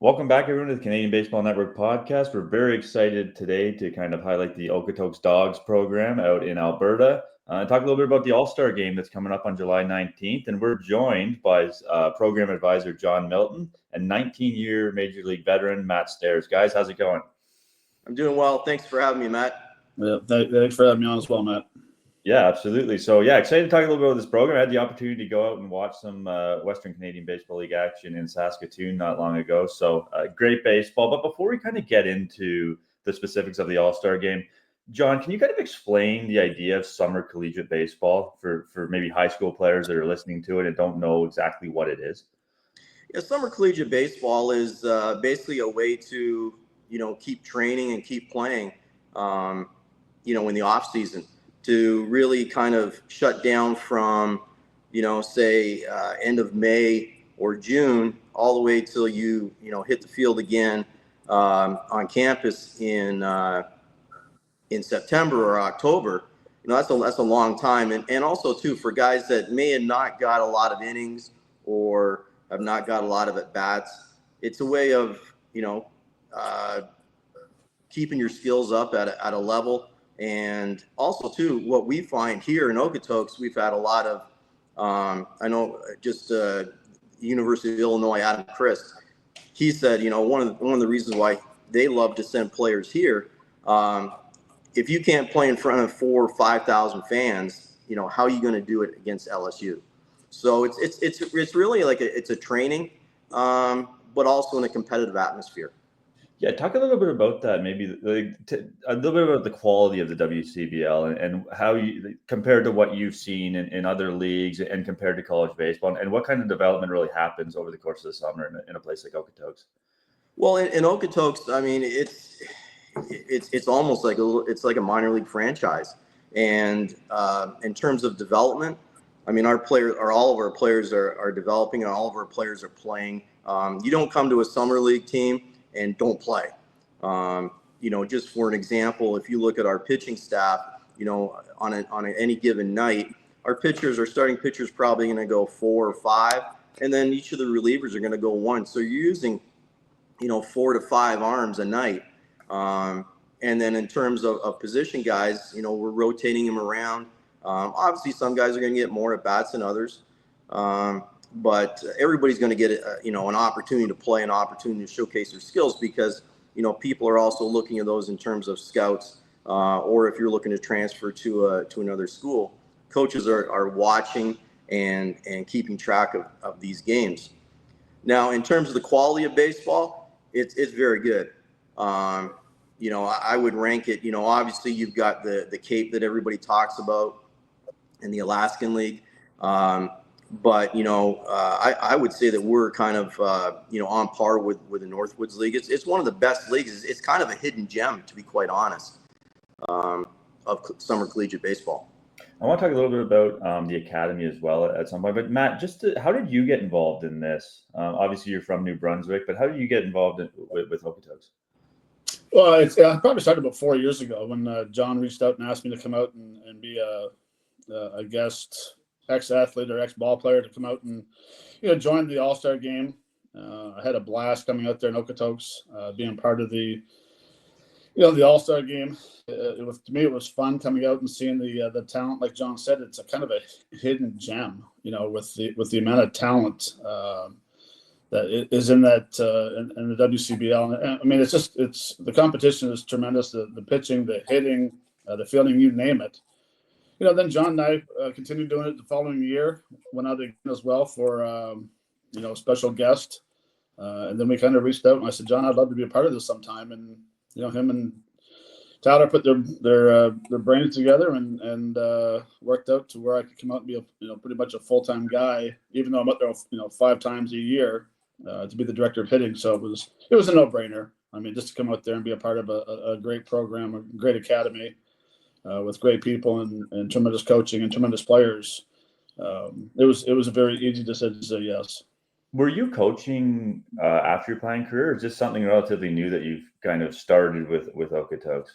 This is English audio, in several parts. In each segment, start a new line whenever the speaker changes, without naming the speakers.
Welcome back, everyone, to the Canadian Baseball Network podcast. We're very excited today to kind of highlight the Okotoks Dawgs program out in Alberta and talk a little bit about the All-Star game that's coming up on July 19th. And we're joined by program advisor John Milton and 19-year Major League veteran Matt Stairs. Guys, how's it going?
I'm doing well. Thanks for having me, Matt.
Yeah, thanks for having me on as well, Matt.
Yeah, absolutely. So, excited to talk a little bit about this program. I had the opportunity to go out and watch some Western Canadian Baseball League action in Saskatoon not long ago. So, great baseball. But before we kind of get into the specifics of the All-Star game, John, can you kind of explain the idea of summer collegiate baseball for maybe high school players that are listening to it and don't know exactly what it is?
Yeah, summer collegiate baseball is basically a way to, keep training and keep playing, in the off season, to really kind of shut down from, say end of May or June all the way till you hit the field again on campus in September or October. That's a long time. And also, too, for guys that may have not got a lot of innings or have not got a lot of at-bats, it's a way of, keeping your skills up at a level. And also, too, what we find here in Okotoks, we've had a lot of, I know just University of Illinois, Adam Christ, he said, one of the reasons why they love to send players here, if you can't play in front of 4,000 or 5,000 fans, how are you going to do it against LSU? So it's really like it's a training, but also in a competitive atmosphere.
Yeah, talk a little bit about that, maybe a little bit about the quality of the WCBL and how you compared to what you've seen in other leagues and compared to college baseball, and what kind of development really happens over the course of the summer in a place like Okotoks.
Well, in Okotoks, I mean, it's almost like it's like a minor league franchise, and in terms of development, I mean, all of our players are developing, and all of our players are playing. You don't come to a summer league team and don't play. Just for an example, if you look at our pitching staff, on any given night, our starting pitchers probably going to go 4 or 5, and then each of the relievers are going to go 1. So you're using, 4 to 5 arms a night. And then in terms of position guys, we're rotating them around. Obviously, some guys are going to get more at bats than others. But everybody's going to get an opportunity to play, an opportunity to showcase their skills, because people are also looking at those in terms of scouts, or if you're looking to transfer to another school, coaches are watching and keeping track of these games. Now, in terms of the quality of baseball, it's very good. I would rank it. Obviously, you've got the Cape that everybody talks about in the Alaskan League. But I would say that we're kind of on par with the Northwoods League. It's one of the best leagues. It's kind of a hidden gem, to be quite honest, of summer collegiate baseball.
I want to talk a little bit about the academy as well at some point. But Matt, how did you get involved in this? Obviously, you're from New Brunswick, but how did you get involved with Okotoks?
Well, I probably started about 4 years ago when John reached out and asked me to come out and be a guest ex-athlete or ex-ball player to come out and join the All-Star game. I had a blast coming out there in Okotoks, being part of the All-Star game. To me, it was fun coming out and seeing the talent. Like John said, it's a kind of a hidden gem, with the amount of talent that is in that in the WCBL. And, I mean, it's the competition is tremendous. The pitching, the hitting, the fielding, you name it. Then John and I continued doing it the following year. Went out again as well for a special guest, and then we kind of reached out and I said, John, I'd love to be a part of this sometime. And him and Tyler put their brains together and worked out to where I could come out and be pretty much a full-time guy, even though I'm out there 5 times a year to be the director of hitting. So it was a no-brainer. I mean, just to come out there and be a part of a great program, a great academy. With great people and tremendous coaching and tremendous players, it was a very easy decision to say yes.
Were you coaching after your playing career, or is this something relatively new that you've kind of started with Okotoks?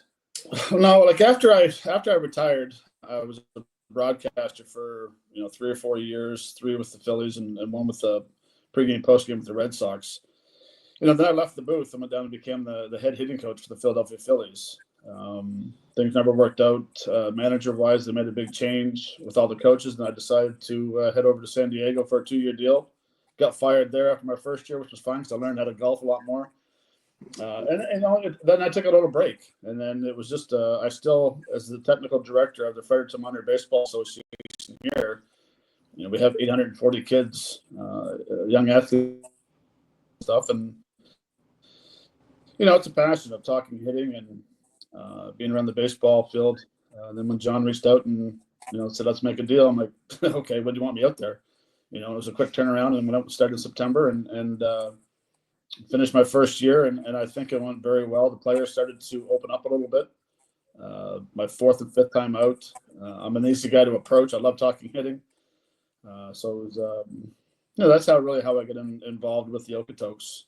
No, like after I retired, I was a broadcaster for 3 or 4 years, 3 with the Phillies and 1 with the pregame postgame with the Red Sox. then I left the booth and went down and became the head hitting coach for the Philadelphia Phillies. Things never worked out manager-wise. They made a big change with all the coaches, and I decided to head over to San Diego for a 2-year deal. Got fired there after my first year, which was fine because I learned how to golf a lot more. Then I took a little break, and then it was just I still, as the technical director of the Fredericton Minor Baseball Association here, we have 840 kids, young athletes, stuff, and it's a passion of talking hitting and being around the baseball field. Then when John reached out and said let's make a deal, I'm like, okay, when do you want me out there? It was a quick turnaround, and went out and started in September and finished my first year, and I think it went very well. The players started to open up a little bit. My fourth and fifth time out, I'm an easy guy to approach. I love talking hitting. So it was, that's how I get involved with the Okotoks.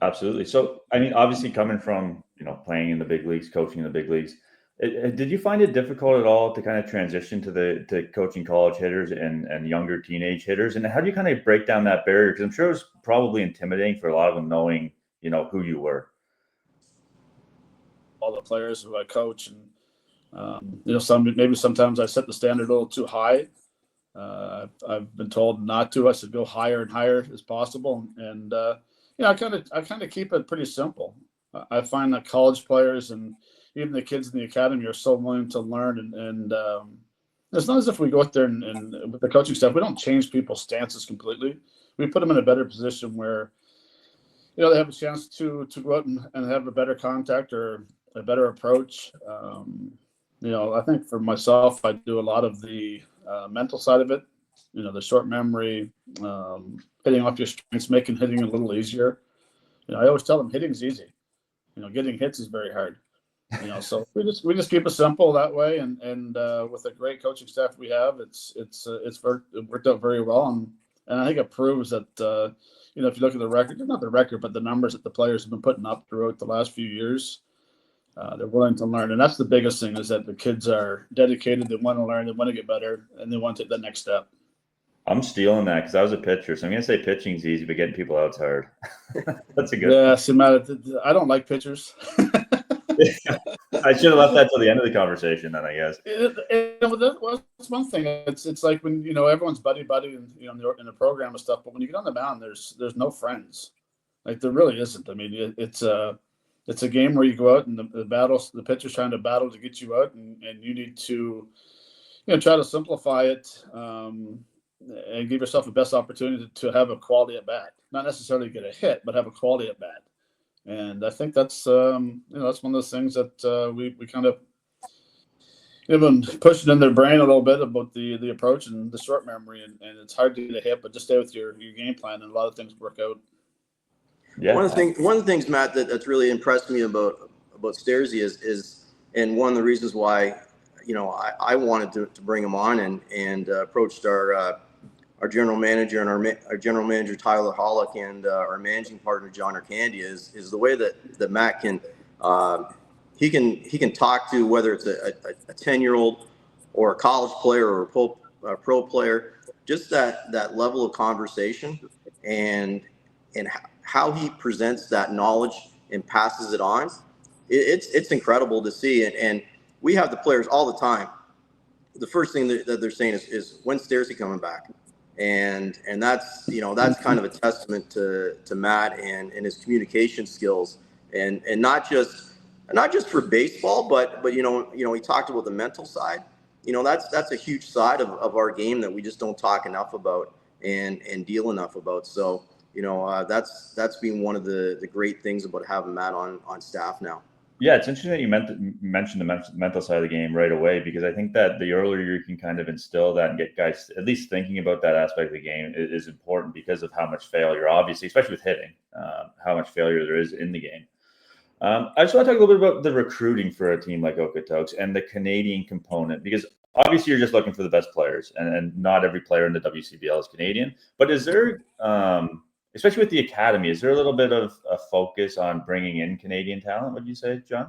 Absolutely. So, I mean, obviously coming from, playing in the big leagues, coaching in the big leagues, did you find it difficult at all to kind of transition to coaching college hitters and younger teenage hitters? And how do you kind of break down that barrier? Because I'm sure it was probably intimidating for a lot of them knowing, who you were.
All the players who I coach, and sometimes I set the standard a little too high. I've been told not to. I should go higher and higher as possible, and I kind of keep it pretty simple. I find that college players and even the kids in the academy are so willing to learn, and it's not as if we go out there and with the coaching staff, we don't change people's stances completely. We put them in a better position where they have a chance to go out and have a better contact or a better approach. I think for myself, I do a lot of the mental side of it. The short memory, hitting off your strengths, making hitting a little easier. I always tell them hitting's easy. Getting hits is very hard. So we just keep it simple that way, and with a great coaching staff we have, it worked out very well, and I think it proves that if you look at the record, not the record, but the numbers that the players have been putting up throughout the last few years, they're willing to learn, and that's the biggest thing is that the kids are dedicated, they want to learn, they want to get better, and they want to take that next step.
I'm stealing that because I was a pitcher, so I'm going to say pitching's easy, but getting people out's hard. That's a good.
Yeah, see, Matt, I don't like pitchers.
I should have left that till the end of the conversation, then I guess.
That's one thing. It's like when everyone's buddy and in the program and stuff, but when you get on the mound, there's no friends. Like there really isn't. I mean, it's a game where you go out and the pitcher's trying to battle to get you out, and you need to try to simplify it. And give yourself the best opportunity to have a quality at bat, not necessarily get a hit, but have a quality at bat. And I think that's that's one of those things that we kind of even push it in their brain a little bit about the approach and the short memory, and it's hard to get a hit, but just stay with your game plan, and a lot of things work out.
Yeah. One of the things, Matt, that's really impressed me about Stairsy is, and one of the reasons why I wanted to bring him on and approached our general manager and our general manager Tyler Hollick and our managing partner John Arcandia is the way that Matt can he can talk to, whether it's a 10-year-old or a college player or a pro player, just that level of conversation and how he presents that knowledge and passes it on. It's incredible to see, and we have the players all the time. The first thing that they're saying is when's Stairsy coming back? And that's kind of a testament to Matt and his communication skills, and not just for baseball, but he talked about the mental side. That's a huge side of our game that we just don't talk enough about and deal enough about. So that's been one of the great things about having Matt on staff now.
Yeah, it's interesting that you mentioned the mental side of the game right away, because I think that the earlier you can kind of instill that and get guys at least thinking about that aspect of the game is important because of how much failure, obviously, especially with hitting, how much failure there is in the game. I just want to talk a little bit about the recruiting for a team like Okotoks and the Canadian component, because obviously you're just looking for the best players, and not every player in the WCBL is Canadian. But is there especially with the academy, is there a little bit of a focus on bringing in Canadian talent, would you say, John?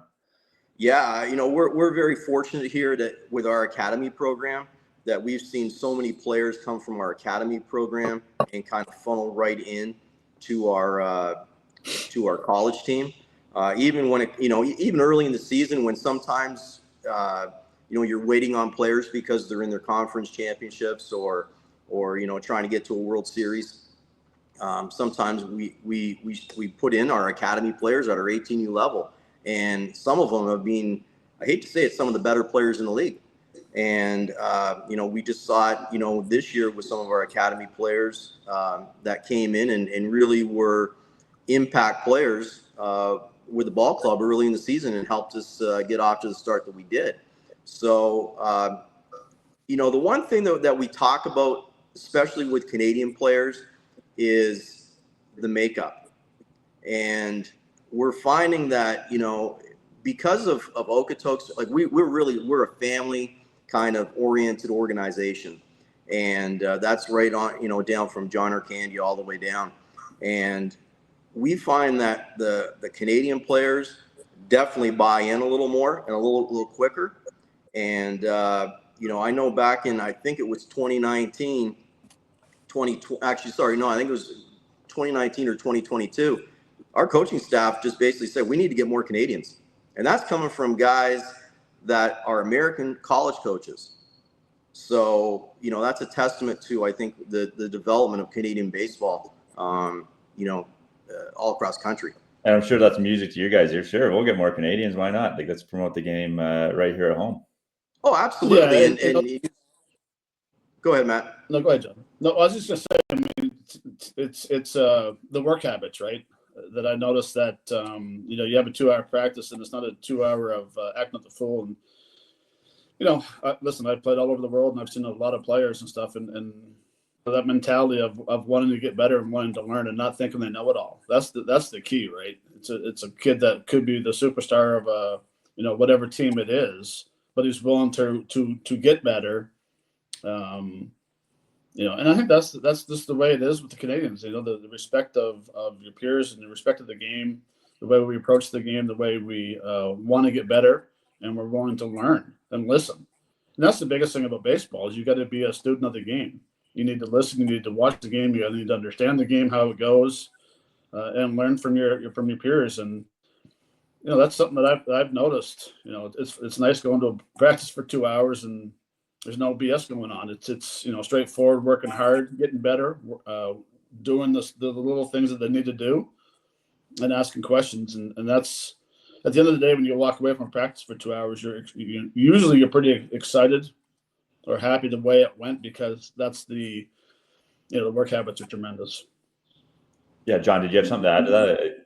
Yeah, we're very fortunate here with our academy program that we've seen so many players come from our academy program and kind of funnel right in to our to our college team. Even when even early in the season, when sometimes you're waiting on players because they're in their conference championships or trying to get to a World Series. Sometimes we put in our academy players at our 18U level, and some of them have been, I hate to say it, some of the better players in the league. And we just saw it this year with some of our academy players that came in and really were impact players with the ball club early in the season and helped us get off to the start that we did. So the one thing that we talk about, especially with Canadian players, is the makeup. And we're finding that, because of Okotoks, like we're a family kind of oriented organization. And that's right on, down from John Candy all the way down. And we find that the Canadian players definitely buy in a little more and a little quicker. And, I know back in, I think it was 2019, actually, sorry, no, I think it was 2019 or 2022. Our coaching staff just basically said, we need to get more Canadians. And that's coming from guys that are American college coaches. So, that's a testament to, I think, the development of Canadian baseball, all across country.
And I'm sure that's music to you guys. You're sure we'll get more Canadians. Why not? Like, let's promote the game right here at home.
Oh, absolutely.
Yeah,
and go ahead, Matt.
No, go ahead, John. No, I was just gonna say. I mean, it's the work habits, right? That I noticed that you have a 2-hour practice and it's not a 2 hour of acting up the fool. And listen, I've played all over the world and I've seen a lot of players and stuff, and that mentality of wanting to get better and wanting to learn and not thinking they know it all. That's the key, right? It's a kid that could be the superstar of whatever team it is, but he's willing to get better. And I think that's just the way it is with the Canadians. The respect of your peers and the respect of the game, the way we approach the game, the way we want to get better, and we're willing to learn and listen. And that's the biggest thing about baseball is you got to be a student of the game. You need to listen. You need to watch the game. You need to understand the game, how it goes, and learn from your peers. And that's something that I've noticed. It's nice going to a practice for 2 hours and there's no BS going on. It's straightforward, working hard, getting better, doing the little things that they need to do, and asking questions. And that's at the end of the day when you walk away from practice for 2 hours, you're pretty excited or happy the way it went because that's the work habits are tremendous.
Yeah, John, did you have something to add to that?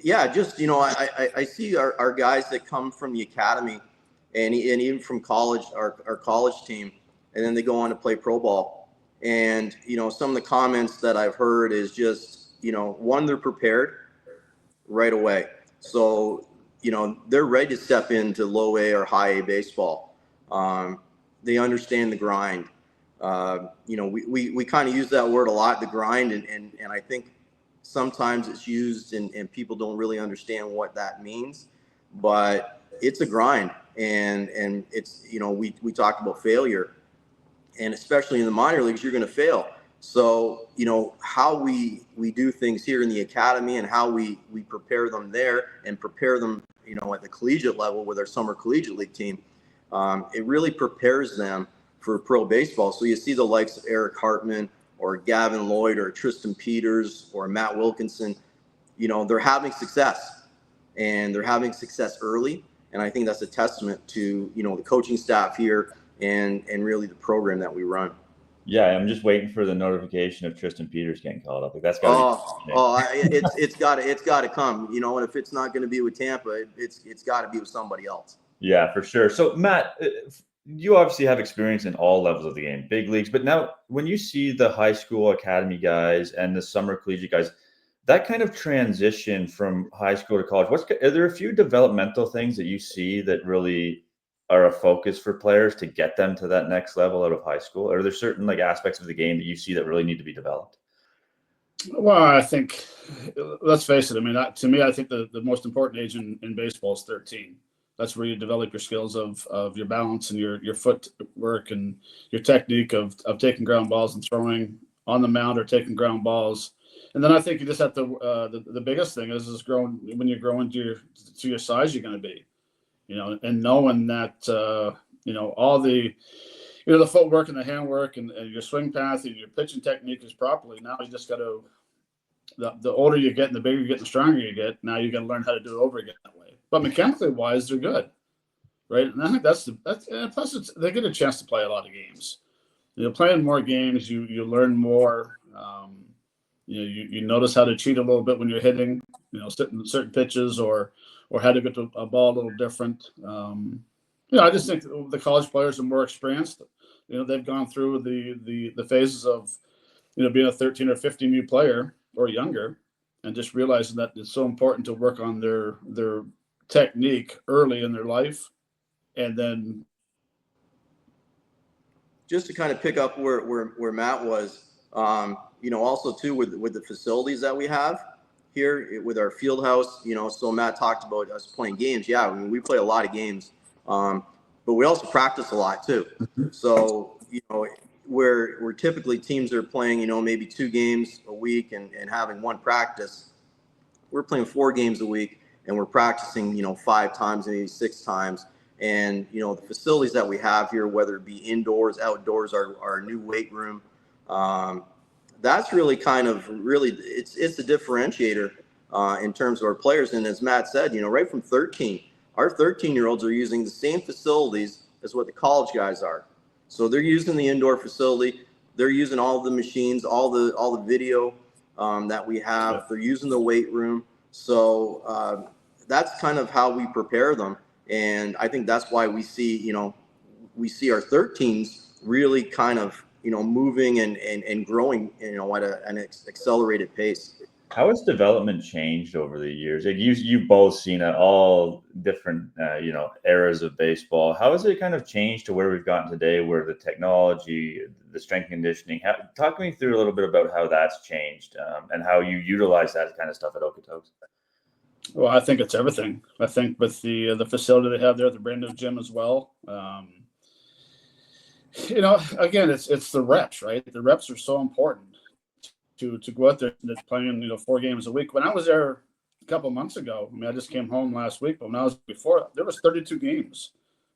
Yeah. Just I see our guys that come from the academy. And even from college, our college team, and then they go on to play pro ball. And, some of the comments that I've heard is just, one, they're prepared right away. So, they're ready to step into low A or high A baseball. They understand the grind. We kind of use that word a lot, the grind. And I think sometimes it's used and people don't really understand what that means. But it's a grind. And it's, we talked about failure, and especially in the minor leagues, you're going to fail. So, how we do things here in the academy and how we prepare them there and prepare them, at the collegiate level with our summer collegiate league team, it really prepares them for pro baseball. So you see the likes of Eric Hartman or Gavin Lloyd or Tristan Peters or Matt Wilkinson, they're having success, and they're having success early. And I think that's a testament to, the coaching staff here and really the program that we run.
Yeah, I'm just waiting for the notification of Tristan Peters getting called up. Like that's got
it's got to come. And if it's not going to be with Tampa, it's got to be with somebody else.
Yeah, for sure. So Matt, you obviously have experience in all levels of the game, big leagues. But now, when you see the high school academy guys and the summer collegiate guys, that kind of transition from high school to college, are there a few developmental things that you see that really are a focus for players to get them to that next level out of high school? Or are there certain aspects of the game that you see that really need to be developed?
Well, I think, let's face it. I mean, to me, I think the most important age in baseball is 13. That's where you develop your skills of your balance and your footwork and your technique of taking ground balls and throwing on the mound or taking ground balls. And then I think you just have to the biggest thing is growing when you grow into your size you're going to be, and knowing that all the the footwork and the handwork and your swing path and your pitching technique is properly. Now you just got to the older you get and the bigger you get, the stronger you get. Now you got to learn how to do it over again that way. But mechanically wise, they're good, right? And I think that's and plus they get a chance to play a lot of games. Playing more games, you learn more. You notice how to cheat a little bit when you're hitting, certain pitches or how to get to a ball a little different. I just think the college players are more experienced. They've gone through the phases of, being a 13 or 15U player or younger, and just realizing that it's so important to work on their technique early in their life, and then
just to kind of pick up where Matt was, also too with the facilities that we have here with our field house, so Matt talked about us playing games. Yeah, I mean, we play a lot of games, but we also practice a lot too. So, where typically teams are playing, maybe 2 games a week and having 1 practice, we're playing 4 games a week and we're practicing, 5 times, maybe 6 times. And, the facilities that we have here, whether it be indoors, outdoors, our new weight room, that's really it's a differentiator in terms of our players. And as Matt said, right from 13, our 13-year-olds are using the same facilities as what the college guys are. So they're using the indoor facility. They're using all the machines, all the video that we have. They're using the weight room. So that's kind of how we prepare them. And I think that's why we see our 13s really kind of, moving and growing, at an accelerated pace.
How has development changed over the years? Like you've both seen at all different, eras of baseball. How has it kind of changed to where we've gotten today, where the technology, the strength conditioning, talk me through a little bit about how that's changed and how you utilize that kind of stuff at Okotoks.
Well, I think it's everything. I think with the facility they have there, the brand new gym as well. Again, it's the reps, right? The reps are so important to go out there and playing, 4 games a week. When I was there a couple of months ago, I just came home last week, but when I was before, there was 32 games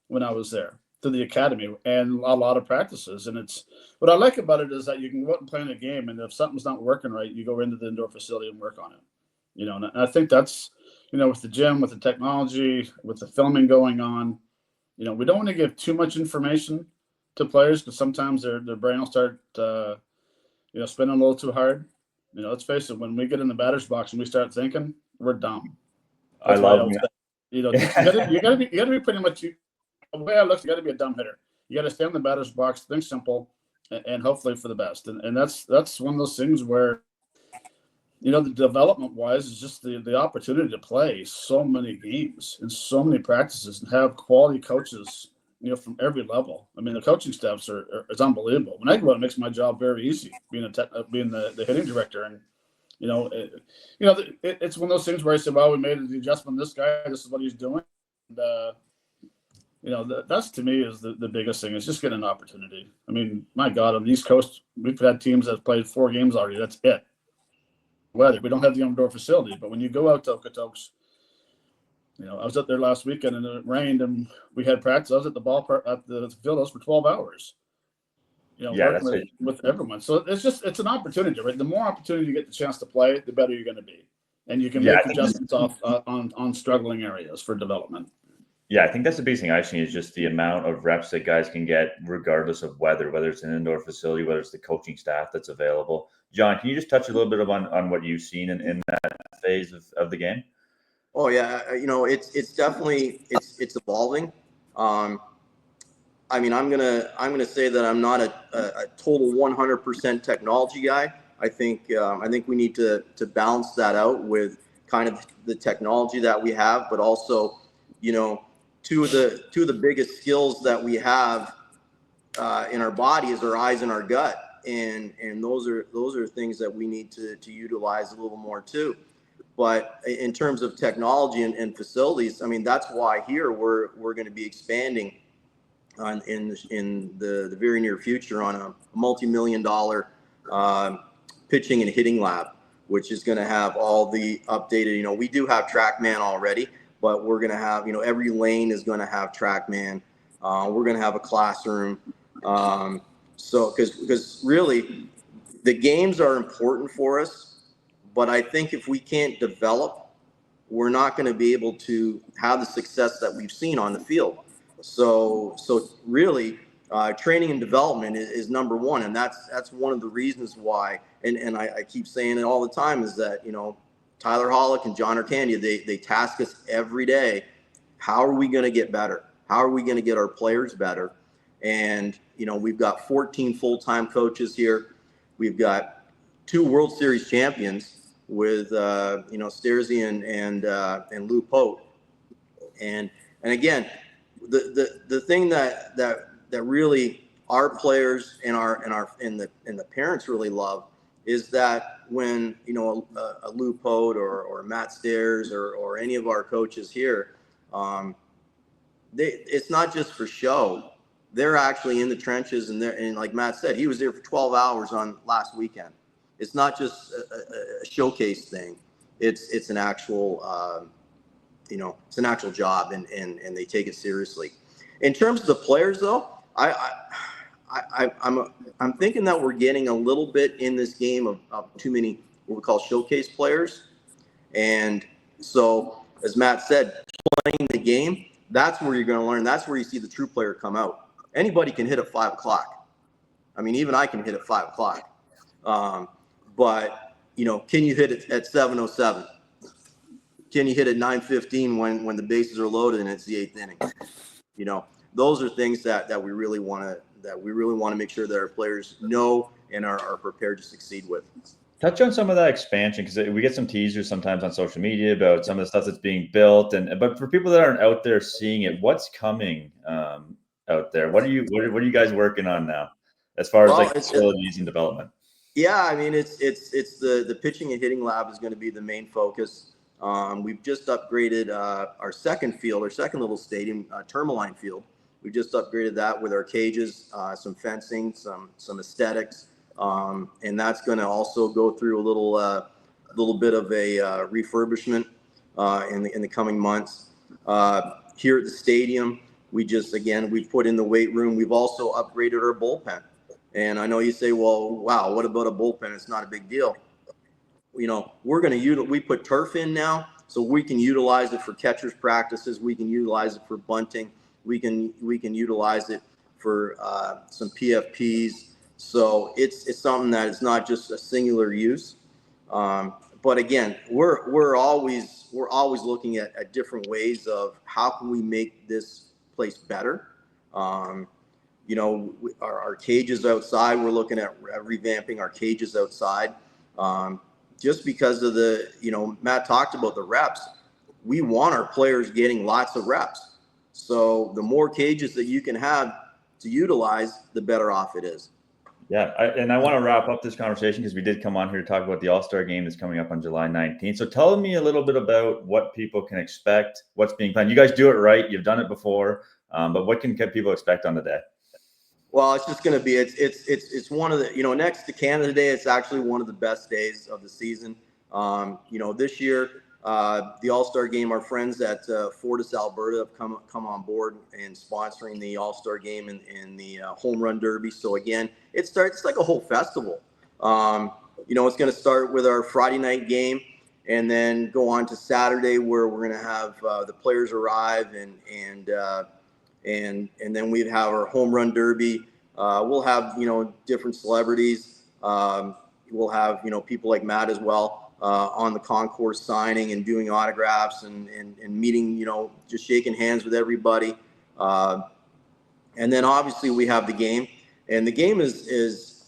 when I was there to the academy and a lot of practices. And it's what I like about it is that you can go out and play in a game, and if something's not working right, you go into the indoor facility and work on it. And I think that's, with the gym, with the technology, with the filming going on, we don't want to give too much information to players because sometimes their brain will start, spinning a little too hard. Let's face it, when we get in the batter's box and we start thinking, we're dumb. That's
I love that.
You gotta be pretty much, the way I look, you gotta be a dumb hitter. You gotta stay in the batter's box, think simple, and hopefully for the best. And that's one of those things where, the development wise is just the opportunity to play so many games and so many practices and have quality coaches, from every level. The coaching staffs is unbelievable. When I go out, it makes my job very easy being the hitting director. And, it's one of those things where I said, well, we made the adjustment. This guy, this is what he's doing. And, that's to me is the biggest thing is just getting an opportunity. My God, on the East Coast, we've had teams that have played 4 games already. That's it. Weather. We don't have the indoor facility, but when you go out to Okotoks, I was up there last weekend and it rained and we had practice. I was at the ballpark at the field house for 12 hours. Working with everyone. So it's an opportunity, right? The more opportunity you get the chance to play, the better you're going to be, and you can make adjustments on struggling areas for development.
Yeah, I think that's the biggest thing I've seen is just the amount of reps that guys can get regardless of whether it's an indoor facility, whether it's the coaching staff that's available. John, can you just touch a little bit on what you've seen in that phase of the game?
Oh yeah, it's definitely it's evolving. I'm gonna say that I'm not a total 100% technology guy. I think we need to balance that out with kind of the technology that we have, but also, two of the biggest skills that we have in our body is our eyes and our gut, and those are things that we need to utilize a little more too. But in terms of technology and facilities, that's why here we're going to be expanding in the very near future on a multi-million-dollar pitching and hitting lab. which is going to have all the updated, we do have TrackMan already, but we're going to have, every lane is going to have TrackMan. We're going to have a classroom. So, because really the games are important for us, but I think if we can't develop, we're not going to be able to have the success that we've seen on the field. So really, training and development is number one, and that's one of the reasons why. And I keep saying it all the time is that Tyler Hollick and John Arcandia, they task us every day. How are we going to get better? How are we going to get our players better? And we've got 14 full-time coaches here. We've got 2 World Series champions with Stairsy and Lou Pote. And again, the thing that really our players and the parents really love is that when a Lou Pote or Matt Stairs or any of our coaches here, it's not just for show. They're actually in the trenches, and like Matt said, he was there for 12 hours on last weekend. It's not just a showcase thing. It's an actual it's an actual job, and they take it seriously. In terms of the players, though, I'm thinking that we're getting a little bit in this game of too many what we call showcase players. And so, as Matt said, playing the game, that's where you're going to learn. That's where you see the true player come out. Anybody can hit at 5 o'clock. I mean, even I can hit at 5 o'clock. But can you hit it at 7:07? Can you hit at 9:15 when the bases are loaded and it's the 8th inning? Those are things that we really want to make sure that our players know and are prepared to succeed with.
Touch on some of that expansion, because we get some teasers sometimes on social media about some of the stuff that's being built, but for people that aren't out there seeing it, what's coming out there? What are you guys working on now as far as facilities and development?
Yeah, I mean it's the pitching and hitting lab is going to be the main focus. We've just upgraded our second little stadium, Tourmaline Field. We just upgraded that with our cages, some fencing, some aesthetics, and that's going to also go through a little bit of a refurbishment in the coming months. Here at the stadium, we've put in the weight room. We've also upgraded our bullpen. And I know you say, well, wow, what about a bullpen? It's not a big deal. We're going to we put turf in now, so we can utilize it for catchers practices. We can utilize it for bunting. We can utilize it for some PFPs. So it's something that is not just a singular use. But again, we're always looking at different ways of how can we make this place better. Our cages outside, we're looking at revamping our cages outside. Just because of Matt talked about the reps, we want our players getting lots of reps. So the more cages that you can have to utilize, the better off it is.
Yeah, I want to wrap up this conversation because we did come on here to talk about the All-Star game that's coming up on July 19th. So tell me a little bit about what people can expect, what's being planned. You guys do it right. You've done it before, but what can people expect on the day?
Well, it's just going to be it's one of the next to Canada Day. It's actually one of the best days of the season. This year the All-Star game, our friends at Fortis Alberta have come on board and sponsoring the All-Star game and the Home Run Derby. So again, it's like a whole festival. It's going to start with our Friday night game and then go on to Saturday where we're going to have the players arrive and then we'd have our Home Run Derby. We'll have, different celebrities. We'll have, people like Matt as well on the concourse signing and doing autographs and meeting, just shaking hands with everybody. And then obviously we have the game. And the game is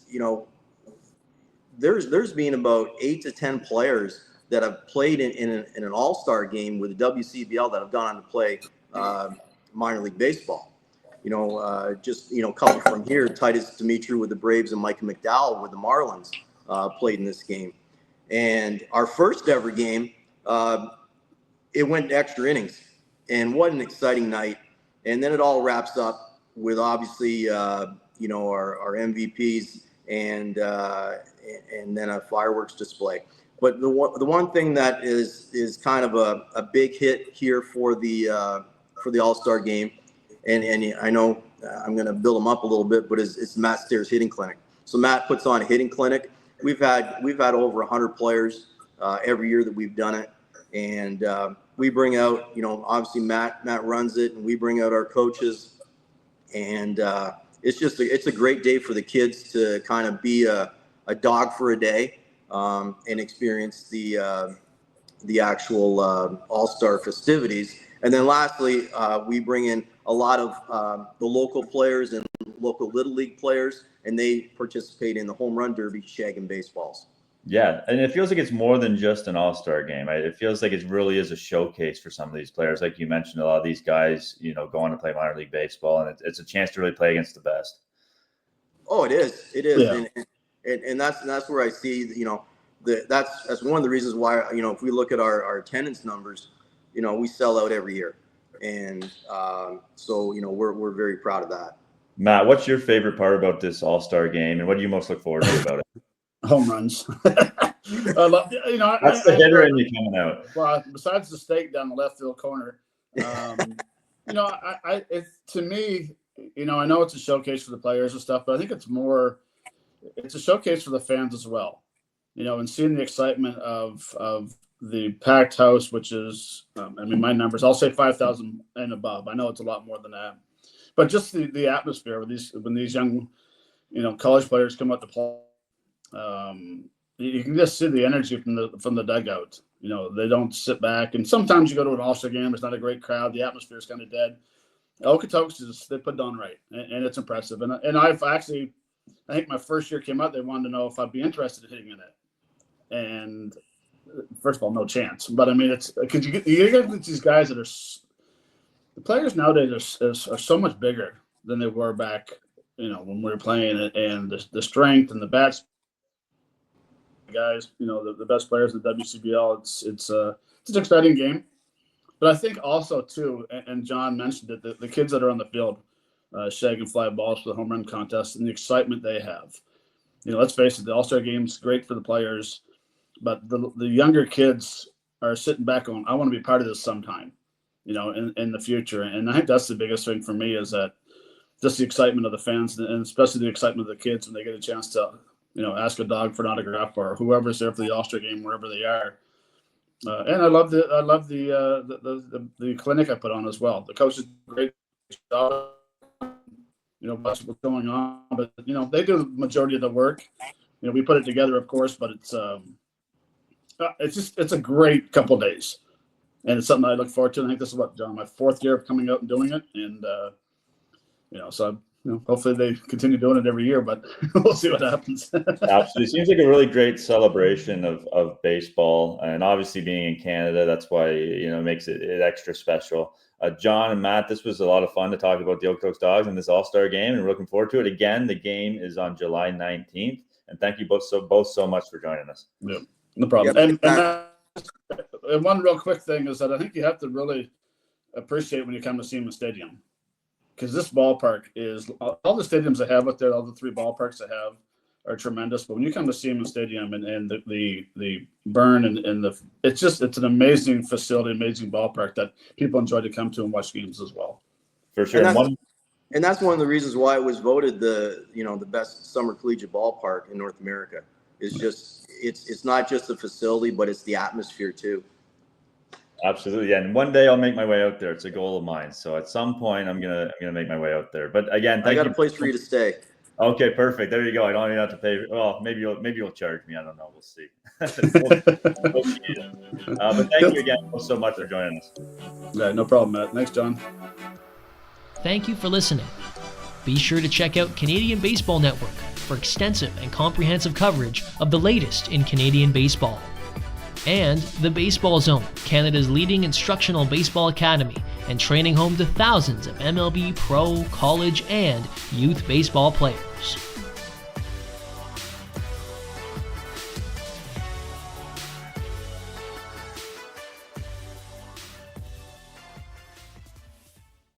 there's been about 8 to 10 players that have played in an All-Star game with the WCBL that have gone on to play minor league baseball. A couple from here, Titus Dimitri with the Braves and Micah McDowell with the Marlins played in this game. And our first ever game, it went to extra innings. And what an exciting night. And then it all wraps up with obviously, our MVPs and then a fireworks display. But the one thing that is kind of a big hit here for the All-Star game, and I know I'm going to build them up a little bit, but it's Matt Stairs hitting clinic. So Matt puts on a hitting clinic. We've had over 100 players every year that we've done it, and we bring out, obviously Matt runs it, and we bring out our coaches, and it's a great day for the kids to kind of be a dog for a day and experience the actual All-Star festivities. And then lastly, we bring in a lot of the local players and local Little League players, and they participate in the home run derby, shagging baseballs.
Yeah, and it feels like it's more than just an All-Star game. It feels like it really is a showcase for some of these players. Like you mentioned, a lot of these guys, go on to play minor league baseball, and it's a chance to really play against the best.
Oh, it is. It is.
Yeah.
And that's where I see, that's one of the reasons why, if we look at our attendance numbers, we sell out every year. And so, we're very proud of that.
Matt, what's your favorite part about this All-Star game, and what do you most look forward to about it?
Home runs.
That's the hitter in you coming out.
Well, besides the steak down the left field corner, to me, I know it's a showcase for the players and stuff, but I think it's a showcase for the fans as well. And seeing the excitement of the packed house, which is, my numbers, I'll say 5,000 and above. I know it's a lot more than that, but just the atmosphere when these young, college players come out to play. You can just see the energy from the dugout. They don't sit back, and sometimes you go to an All-Star game, it's not a great crowd, the atmosphere is kind of dead. Okotoks they put it on right, and it's impressive. And I've actually, I think my first year came out, they wanted to know if I'd be interested in hitting in it, and first of all, no chance. But it's because you get these guys that are the players nowadays are so much bigger than they were back, when we were playing it, and the strength and the bats. Guys, the best players in the WCBL. It's an exciting game, but I think also too, and John mentioned it, the kids that are on the field, shagging fly balls for the home run contest, and the excitement they have. Let's face it, the All-Star game's great for the players, but the younger kids are sitting back going, I want to be part of this sometime, in the future. And I think that's the biggest thing for me, is that just the excitement of the fans, and especially the excitement of the kids when they get a chance to ask a dog for an autograph, or whoever's there for the All-Star game, wherever they are. And I love the clinic I put on as well. The coach is great job, what's going on, but they do the majority of the work. We put it together, of course, but it's a great couple of days, and it's something I look forward to. And I think this is John, my fourth year of coming out and doing it, and so. Hopefully they continue doing it every year, but we'll see what happens.
Absolutely. Seems like a really great celebration of baseball, and obviously being in Canada, that's why, makes it extra special. John and Matt, this was a lot of fun to talk about the Okotoks Dawgs and this All-Star game, and we're looking forward to it. Again, the game is on July 19th, and thank you both so much for joining us.
Yeah, no problem. Yeah. And one real quick thing is that I think you have to really appreciate when you come to Siemens Stadium. Because this ballpark is, all the stadiums they have out there, all the three ballparks they have are tremendous. But when you come to Siemens Stadium and the burn and it's an amazing facility, amazing ballpark that people enjoy to come to and watch games as well.
For sure.
And that's one of the reasons why it was voted the best summer collegiate ballpark in North America. It's not just the facility, but it's the atmosphere too.
Absolutely, and one day I'll make my way out there. It's a goal of mine. So at some point, I'm gonna make my way out there. But again,
I got a place for you to stay.
Okay, perfect. There you go. I don't even have to pay. Well, maybe you'll charge me. I don't know. We'll see. But thank you again so much for joining us.
Yeah, no problem, Matt. Thanks, John.
Thank you for listening. Be sure to check out Canadian Baseball Network for extensive and comprehensive coverage of the latest in Canadian baseball. And the Baseball Zone, Canada's leading instructional baseball academy and training home to thousands of MLB pro, college, and youth baseball players.